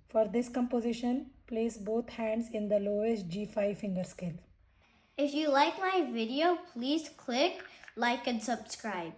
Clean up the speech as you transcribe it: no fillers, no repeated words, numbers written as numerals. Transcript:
For this composition, place both hands in the lowest G5 finger scale. If you like my video, please click like and subscribe.